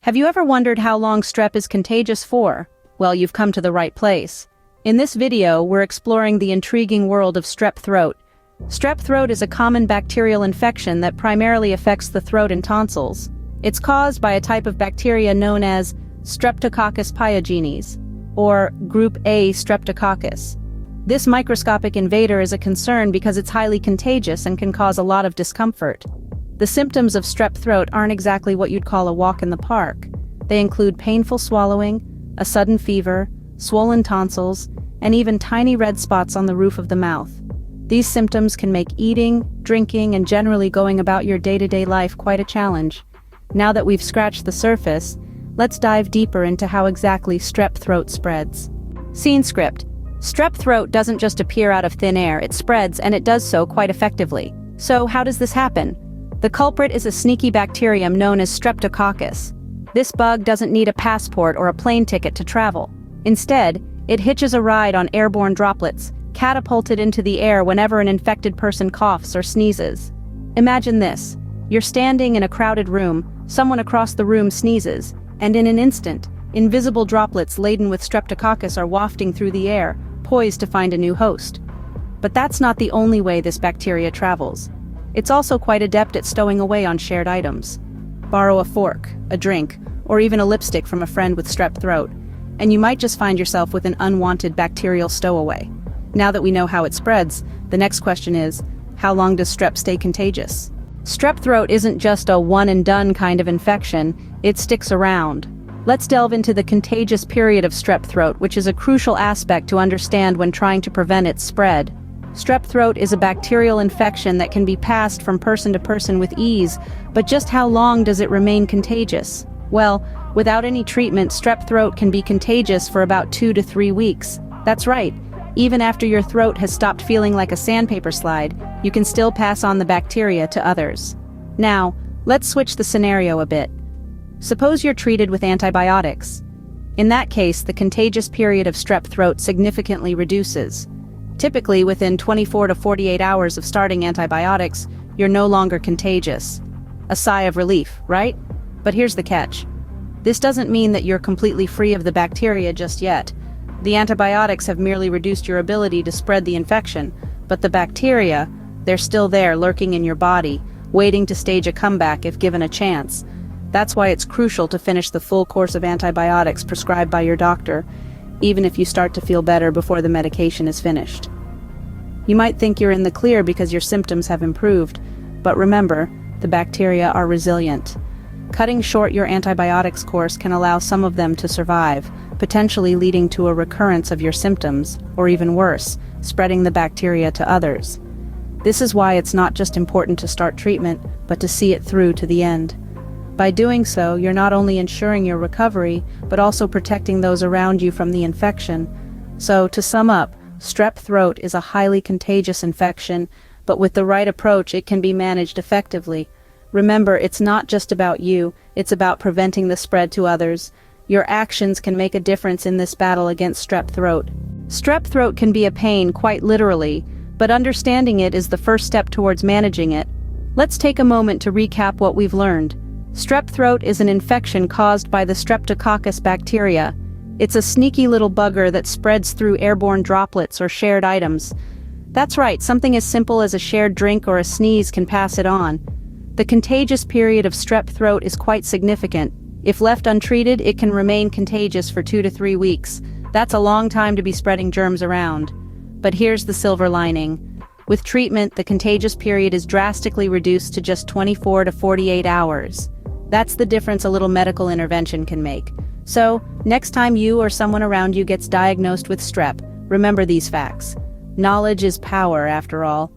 Have you ever wondered how long strep is contagious for? Well, you've come to the right place. In this video, we're exploring the intriguing world of strep throat. Strep throat is a common bacterial infection that primarily affects the throat and tonsils. It's caused by a type of bacteria known as Streptococcus pyogenes, or Group A Streptococcus. This microscopic invader is a concern because it's highly contagious and can cause a lot of discomfort. The symptoms of strep throat aren't exactly what you'd call a walk in the park. They include painful swallowing, a sudden fever, swollen tonsils, and even tiny red spots on the roof of the mouth. These symptoms can make eating, drinking, and generally going about your day-to-day life quite a challenge. Now that we've scratched the surface, let's dive deeper into how exactly strep throat spreads. Scene script. Strep throat doesn't just appear out of thin air, it spreads, and it does so quite effectively. So how does this happen? The culprit is a sneaky bacterium known as Streptococcus. This bug doesn't need a passport or a plane ticket to travel. Instead, it hitches a ride on airborne droplets, catapulted into the air whenever an infected person coughs or sneezes. Imagine this. You're standing in a crowded room, someone across the room sneezes, and in an instant, invisible droplets laden with Streptococcus are wafting through the air, poised to find a new host. But that's not the only way this bacteria travels. It's also quite adept at stowing away on shared items. Borrow a fork, a drink, or even a lipstick from a friend with strep throat, and you might just find yourself with an unwanted bacterial stowaway. Now that we know how it spreads, the next question is, how long does strep stay contagious? Strep throat isn't just a one-and-done kind of infection, it sticks around. Let's delve into the contagious period of strep throat, which is a crucial aspect to understand when trying to prevent its spread. Strep throat is a bacterial infection that can be passed from person to person with ease, but just how long does it remain contagious? Well, without any treatment, strep throat can be contagious for about 2 to 3 weeks. That's right. Even after your throat has stopped feeling like a sandpaper slide, you can still pass on the bacteria to others. Now, let's switch the scenario a bit. Suppose you're treated with antibiotics. In that case, the contagious period of strep throat significantly reduces. Typically, within 24 to 48 hours of starting antibiotics, you're no longer contagious. A sigh of relief, right? But here's the catch. This doesn't mean that you're completely free of the bacteria just yet. The antibiotics have merely reduced your ability to spread the infection, but the bacteria, they're still there lurking in your body, waiting to stage a comeback if given a chance. That's why it's crucial to finish the full course of antibiotics prescribed by your doctor, even if you start to feel better before the medication is finished. You might think you're in the clear because your symptoms have improved, but remember, the bacteria are resilient. Cutting short your antibiotics course can allow some of them to survive, potentially leading to a recurrence of your symptoms, or even worse, spreading the bacteria to others. This is why it's not just important to start treatment, but to see it through to the end. By doing so, you're not only ensuring your recovery, but also protecting those around you from the infection. So, to sum up, strep throat is a highly contagious infection, but with the right approach, it can be managed effectively. Remember, it's not just about you, it's about preventing the spread to others. Your actions can make a difference in this battle against strep throat. Strep throat can be a pain, quite literally, but understanding it is the first step towards managing it. Let's take a moment to recap what we've learned. Strep throat is an infection caused by the Streptococcus bacteria. It's a sneaky little bugger that spreads through airborne droplets or shared items. That's right, something as simple as a shared drink or a sneeze can pass it on. The contagious period of strep throat is quite significant. If left untreated, it can remain contagious for 2 to 3 weeks. That's a long time to be spreading germs around. But here's the silver lining. With treatment, the contagious period is drastically reduced to just 24 to 48 hours. That's the difference a little medical intervention can make. So, next time you or someone around you gets diagnosed with strep, remember these facts. Knowledge is power, after all.